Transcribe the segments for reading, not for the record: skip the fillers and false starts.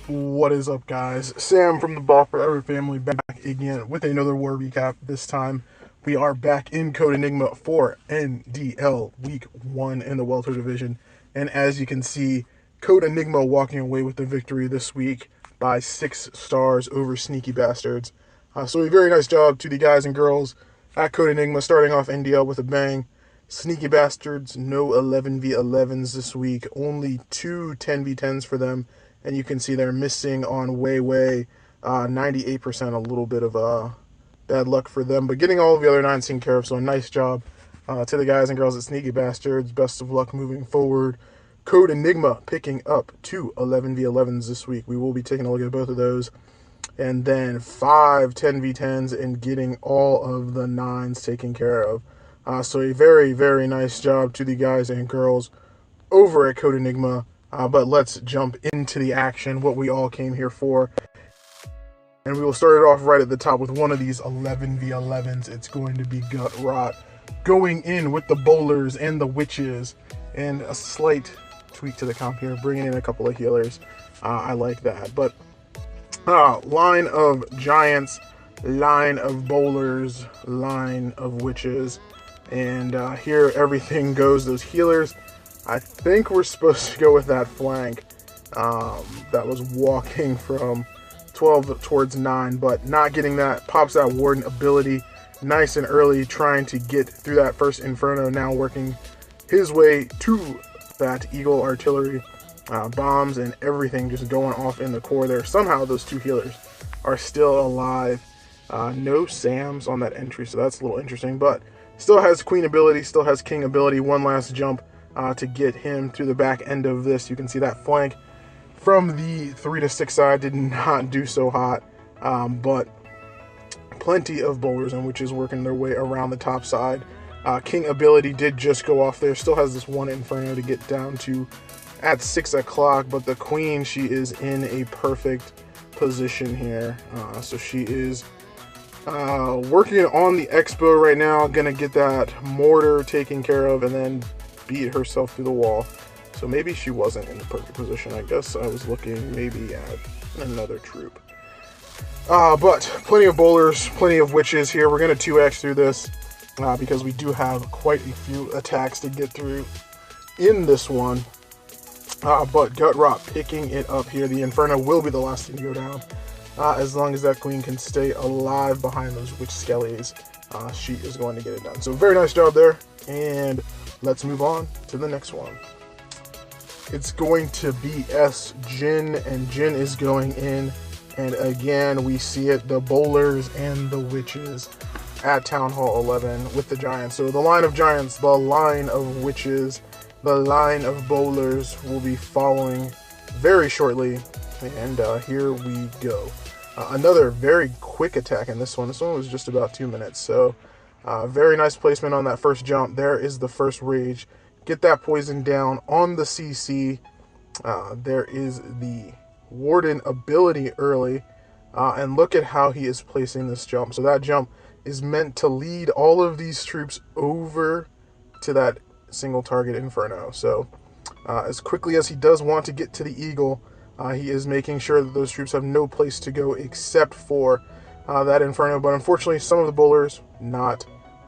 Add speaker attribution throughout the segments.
Speaker 1: What is up, guys? Sam from the Byeforever family back again with another war recap. This time we are back in Code Enigma for NDL Week 1 in the Welter division. And as you can see, Code Enigma walking away with the victory this week by 6 stars over Sneaky Bastards. So a very nice job to the guys and girls at Code Enigma, starting off NDL with a bang. Sneaky Bastards, no 11v11s this week, only 2 10v10s for them. And you can see they're missing on way 98%, a little bit of bad luck for them. But getting all of the other 9 taken care of, so a nice job to the guys and girls at Sneaky Bastards. Best of luck moving forward. Code Enigma picking up 2 11v11s this week. We will be taking a look at both of those. And then 5 10v10s and getting all of the 9s taken care of. So a very nice job to the guys and girls over at Code Enigma. But let's jump into the action, what we all came here for. And we will start it off right at the top with one of these 11v11s. It's going to be Gut Rot. Going in with the bowlers and the witches. And a slight tweak to the comp here, bringing in a couple of healers. I like that. But line of giants, line of bowlers, line of witches. And here everything goes. Those healers, I think we're supposed to go with that flank that was walking from 12 towards 9, but not getting that. Pops that Warden ability nice and early, trying to get through that first Inferno, now working his way to that Eagle Artillery. Bombs and everything just going off in the core there. Somehow those 2 healers are still alive. No Sams on that entry, so that's a little interesting, but still has Queen ability, still has King ability. One last jump to get him through the back end of this. You can see that flank from the 3 to 6 side did not do so hot, but plenty of bowlers and witches working their way around the top side. King ability did just go off there. Still has this one Inferno to get down to at 6 o'clock, but the Queen, she is in a perfect position here. So she is working on the Expo right now, gonna get that mortar taken care of and then beat herself through the wall. So maybe she wasn't in the perfect position. I guess I was looking maybe at another troop. But plenty of bowlers, plenty of witches here. We're gonna 2x through this because we do have quite a few attacks to get through in this one. But Gut Rot picking it up here. The Inferno will be the last thing to go down. As long as that Queen can stay alive behind those witch skellies, she is going to get it done. So very nice job there. And let's move on to the next one. It's going to be S Jin, and Jin is going in. And again, we see it, the bowlers and the witches at Town Hall 11 with the giants. So the line of giants, the line of witches, the line of bowlers will be following very shortly. And here we go. Another very quick attack in this one. This one was just about 2 minutes. So very nice placement on that first jump. There is the first rage. Get that poison down on the CC. There is the Warden ability early. And look at how he is placing this jump. So that jump is meant to lead all of these troops over to that single target Inferno. So as quickly as he does want to get to the Eagle, he is making sure that those troops have no place to go except for that Inferno. But unfortunately, some of the bowlers not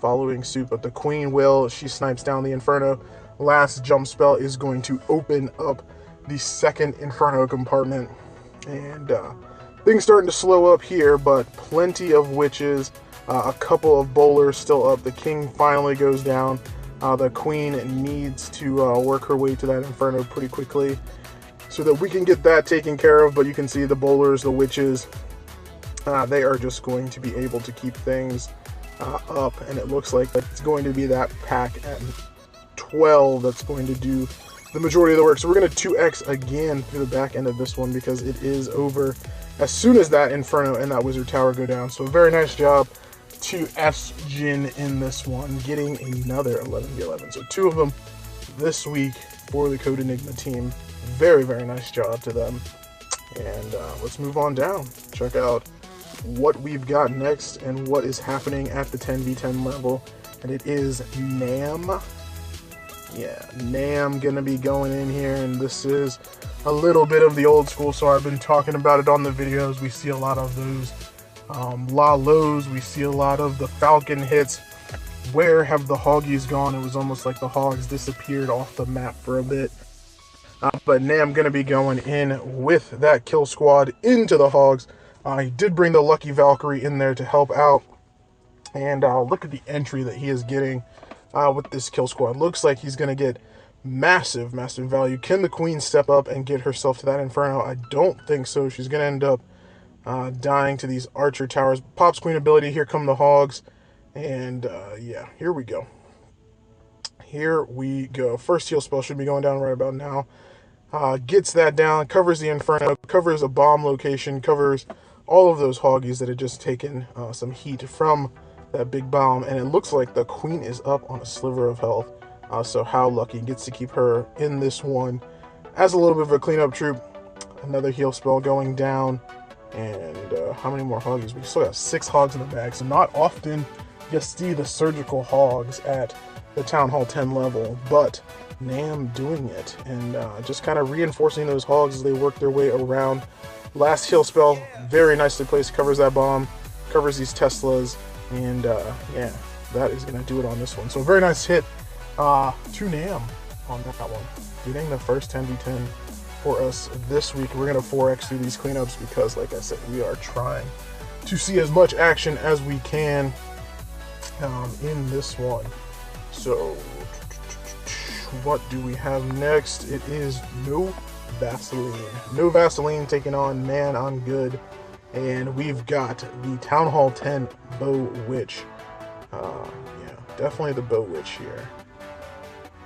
Speaker 1: following suit. But the Queen will. She snipes down the Inferno. Last jump spell is going to open up the second Inferno compartment. And things starting to slow up here, but plenty of witches. A couple of bowlers still up. The King finally goes down. The Queen needs to work her way to that Inferno pretty quickly so that we can get that taken care of. But you can see the bowlers, the witches, they are just going to be able to keep things up. And it looks like it's going to be that pack at 12 that's going to do the majority of the work. So we're going to 2x again through the back end of this one because it is over as soon as that Inferno and that Wizard Tower go down. So very nice job to S Jin in this one, getting another 11v11. So 2 of them this week for the Code Enigma team. Very nice job to them. And let's move on down. Check out what we've got next and what is happening at the 10v10 level. And it is NAM Yeah, Nam gonna be going in here, and this is a little bit of the old school, so I've been talking about it on the videos. We see a lot of those La-Los, we see a lot of the Falcon hits. Where have the Hoggies gone? It was almost like the Hogs disappeared off the map for a bit. But Nam gonna be going in with that kill squad into the Hogs. He did bring the Lucky Valkyrie in there to help out. And look at the entry that he is getting with this kill squad. Looks like he's going to get massive, massive value. Can the Queen step up and get herself to that Inferno? I don't think so. She's going to end up dying to these Archer Towers. Pops Queen ability. Here come the Hogs. And yeah, here we go. Here we go. First heal spell should be going down right about now. Gets that down, covers the Inferno, covers a bomb location, covers all of those Hoggies that had just taken some heat from that big bomb, and it looks like the Queen is up on a sliver of health. So how lucky, gets to keep her in this one as a little bit of a cleanup troop. Another heal spell going down, and how many more Hoggies? We still got 6 Hogs in the bag, so not often you see the surgical Hogs at the Town Hall 10 level, but Nam doing it, and just kind of reinforcing those Hogs as they work their way around. Last heal spell, very nicely placed, covers that bomb, covers these Teslas, and yeah, that is going to do it on this one. So very nice hit to Nam on that one. Getting the first 10v10 for us this week. We're going to 4x through these cleanups because, like I said, we are trying to see as much action as we can in this one. So what do we have next? It is no Vaseline. No Vaseline taking on Man on Good. And we've got the Town Hall 10 Bow Witch. Yeah, definitely the Bow Witch here.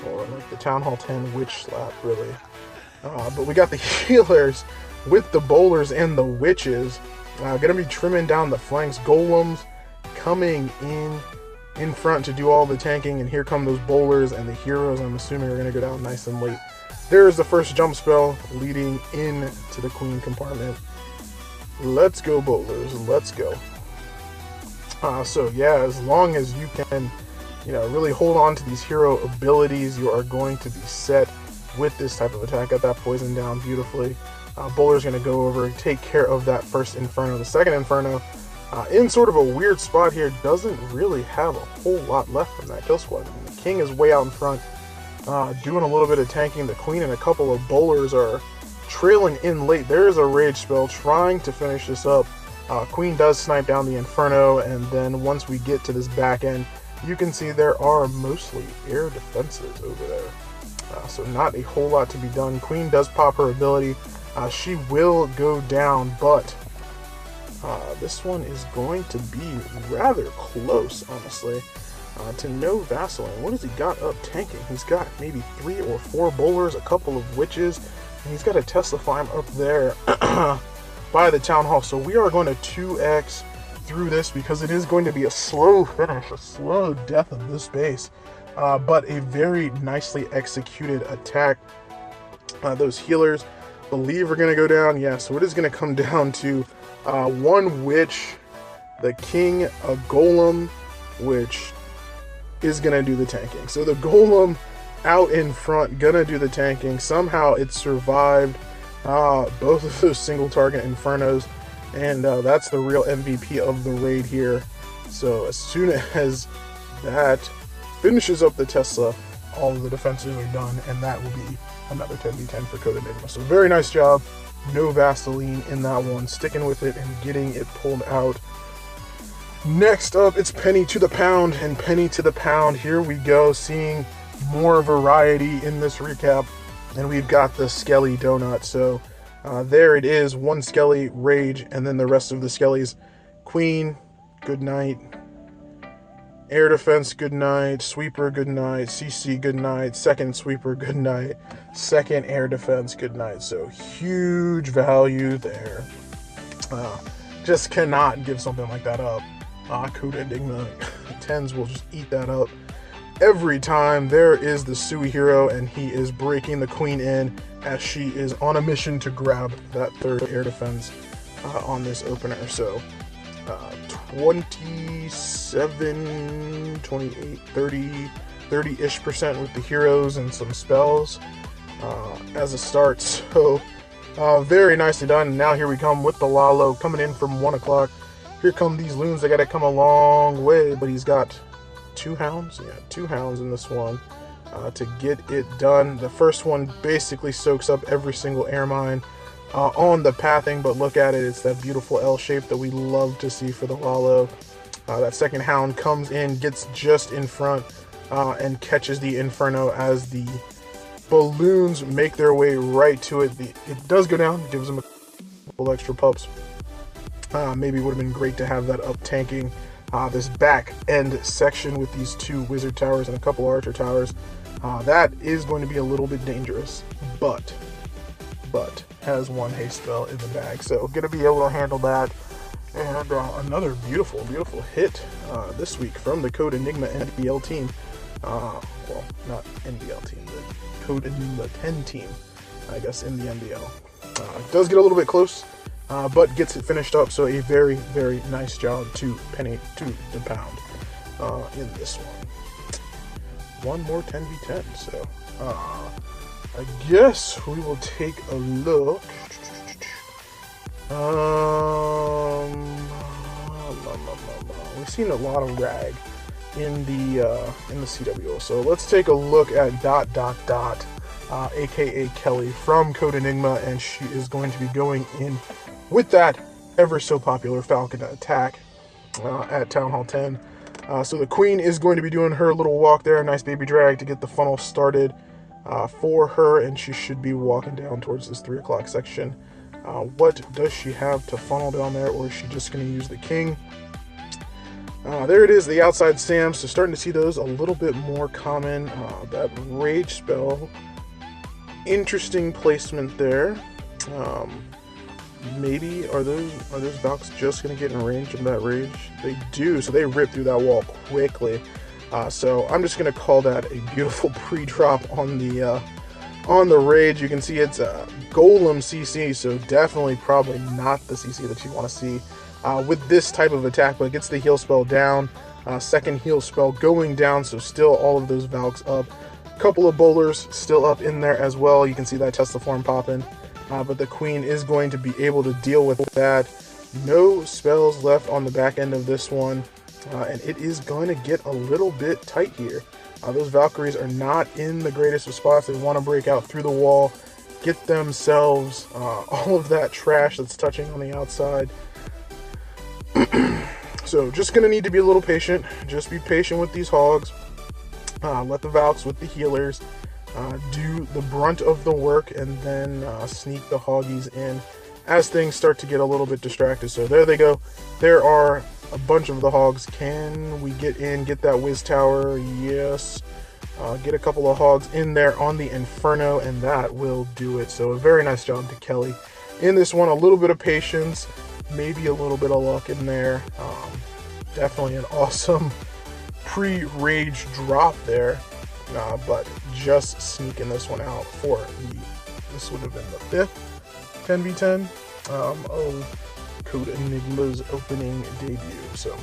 Speaker 1: Or like the Town Hall 10 Witch Slap, really. But we got the healers with the bowlers and the witches. Gonna be trimming down the flanks. Golems coming in front to do all the tanking. And here come those bowlers, and the heroes, I'm assuming, are gonna go down nice and late. There's the first jump spell leading into the Queen compartment. Let's go, bowlers, let's go. So yeah, as long as you can, really hold on to these hero abilities, you are going to be set with this type of attack. Got that poison down beautifully. Bowler's going to go over and take care of that first Inferno. The second Inferno, in sort of a weird spot here, doesn't really have a whole lot left from that kill squad. I mean, the King is way out in front, doing a little bit of tanking. The Queen and a couple of bowlers are trailing in late. There is a rage spell trying to finish this up. Queen does snipe down the Inferno, and then once we get to this back end, you can see there are mostly air defenses over there. So not a whole lot to be done. Queen does pop her ability. She will go down, but this one is going to be rather close, honestly, to no Vaseline. What has he got up tanking? He's got maybe 3 or 4 bowlers, a couple of witches, and he's got a Tesla farm up there by the Town Hall. So we are going to 2x through this because it is going to be a slow finish, a slow death of this base, but a very nicely executed attack. Those healers, believe, are going to go down. Yeah, so it is going to come down to 1 witch, the King, a Golem, which is going to do the tanking. So the Golem out in front, gonna do the tanking. Somehow it survived both of those single target Infernos, and that's the real MVP of the raid here. So as soon as that finishes up the Tesla, all of the defenses are done, and that will be another 10v10 for Code Enigma. So very nice job. No Vaseline in that one, sticking with it and getting it pulled out. Next up, it's penny to the pound, and penny to the pound. Here we go, seeing more variety in this recap, and we've got the Skelly Donut. So there it is, 1 Skelly, Rage, and then the rest of the Skellies. Queen, good night. Air Defense, good night. Sweeper, good night. CC, good night. Second Sweeper, good night. Second Air Defense, good night. So huge value there. Just cannot give something like that up. Code Enigma 10s will just eat that up every time. There is the Sui hero, and he is breaking the Queen in as she is on a mission to grab that 3rd air defense on this opener. So 27, 28, 30, 30-ish% with the heroes and some spells as a start. So very nicely done. And now here we come with the Lalo coming in from 1 o'clock. Here come these loons. They got to come a long way, but he's got 2 hounds. Yeah, 2 hounds in this one to get it done. The first one basically soaks up every single air mine on the pathing, but look at it. It's that beautiful L shape that we love to see for the Lalo. That second hound comes in, gets just in front, and catches the Inferno as the balloons make their way right to it. It does go down, gives them a couple extra pups. Maybe it would have been great to have that up tanking this back end section with these 2 wizard towers and a couple archer towers. That is going to be a little bit dangerous, but has 1 haste spell in the bag, so gonna be able to handle that. And another beautiful hit this week from the Code Enigma NDL team. Well, not NDL team, the Code Enigma 10 team, I guess, in the NDL. Does get a little bit close, but gets it finished up, so a very, very nice job to penny to the pound in this one. One more 10v10, so I guess we will take a look. We've seen a lot of rag in the CWO, so let's take a look at ... aka Kelly from Code Enigma, and she is going to be going in with that ever so popular Falcon attack at Town Hall 10. So the Queen is going to be doing her little walk there, a nice baby drag to get the funnel started for her, and she should be walking down towards this 3 o'clock section. What does she have to funnel down there, or is she just going to use the King? There it is, the outside Sam, so starting to see those a little bit more common. That Rage spell, interesting placement there. Maybe are those Valks just going to get in range of that Rage? They do, so they rip through that wall quickly. So I'm just going to call that a beautiful pre-drop on the Rage. You can see it's a Golem CC, so definitely probably not the CC that you want to see with this type of attack, but it gets the heal spell down. Second heal spell going down, so still all of those Valks up. Couple of bowlers still up in there as well. You can see that Tesla form popping. But the Queen is going to be able to deal with that. No spells left on the back end of this one. And it is going to get a little bit tight here. Those Valkyries are not in the greatest of spots. They want to break out through the wall, get themselves all of that trash that's touching on the outside. So just going to need to be a little patient. Just be patient with these hogs. Let the Valks with the healers do the brunt of the work, and then sneak the hoggies in as things start to get a little bit distracted. So there they go. There are a bunch of the hogs. Can we get in, get that Wiz Tower? Yes. Get a couple of hogs in there on the Inferno, and that will do it. So a very nice job to Kelly in this one. A little bit of patience, maybe a little bit of luck in there. Definitely an awesome pre-rage drop there, but just sneaking this one out for this would have been the 5th 10v10 of Code Enigma's opening debut. So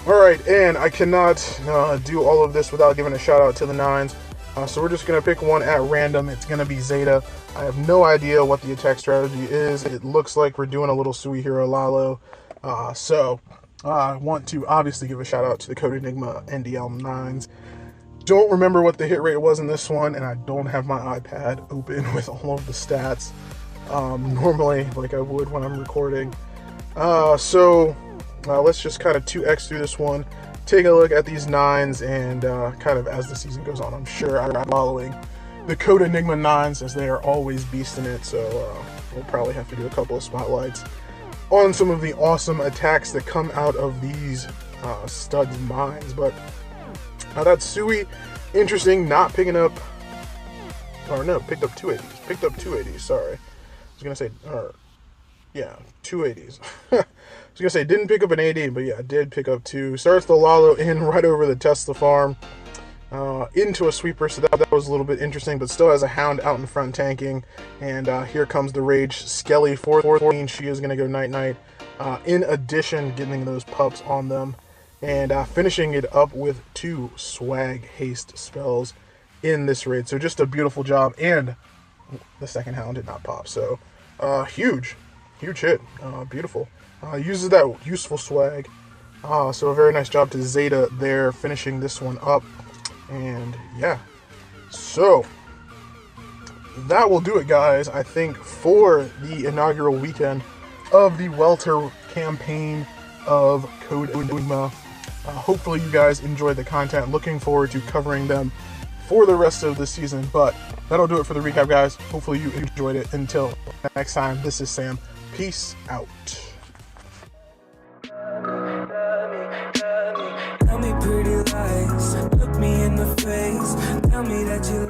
Speaker 1: alright, and I cannot do all of this without giving a shout out to the 9s. So we're just going to pick one at random. It's going to be Zeta. I have no idea what the attack strategy is. It looks like we're doing a little Sui Hero Lalo. So I want to obviously give a shout out to the Code Enigma NDL 9s. Don't remember what the hit rate was in this one, and I don't have my iPad open with all of the stats normally like I would when I'm recording. So let's just kind of 2x through this one, take a look at these 9s, and kind of as the season goes on, I'm sure I'm following the Code Enigma 9s as they are always beasting it. So we'll probably have to do a couple of spotlights on some of the awesome attacks that come out of these studs mines. But that's Sui. Interesting, not picking up, or no, picked up 280s. Picked up 280s, sorry. I was going to say, yeah, 280s. I was going to say, didn't pick up an 80, but yeah, I did pick up 2. Starts the Lalo in right over the Tesla farm into a sweeper, so that was a little bit interesting, but still has a Hound out in front tanking. And here comes the Rage Skelly for 14. She is going to go night-night. In addition, getting those pups on them. and finishing it up with 2 swag haste spells in this raid. So just a beautiful job, and the second hound did not pop. So huge hit, beautiful. Uses that useful swag. So a very nice job to Zeta there, finishing this one up. And yeah, so that will do it, guys, I think, for the inaugural weekend of the Welter campaign of Code Enigma. Hopefully you guys enjoyed the content. Looking forward to covering them for the rest of the season. But that'll do it for the recap, guys. Hopefully you enjoyed it. Until next time, this is Sam. Peace out.
Speaker 2: Tell me pretty lies, look me in the face, tell me that you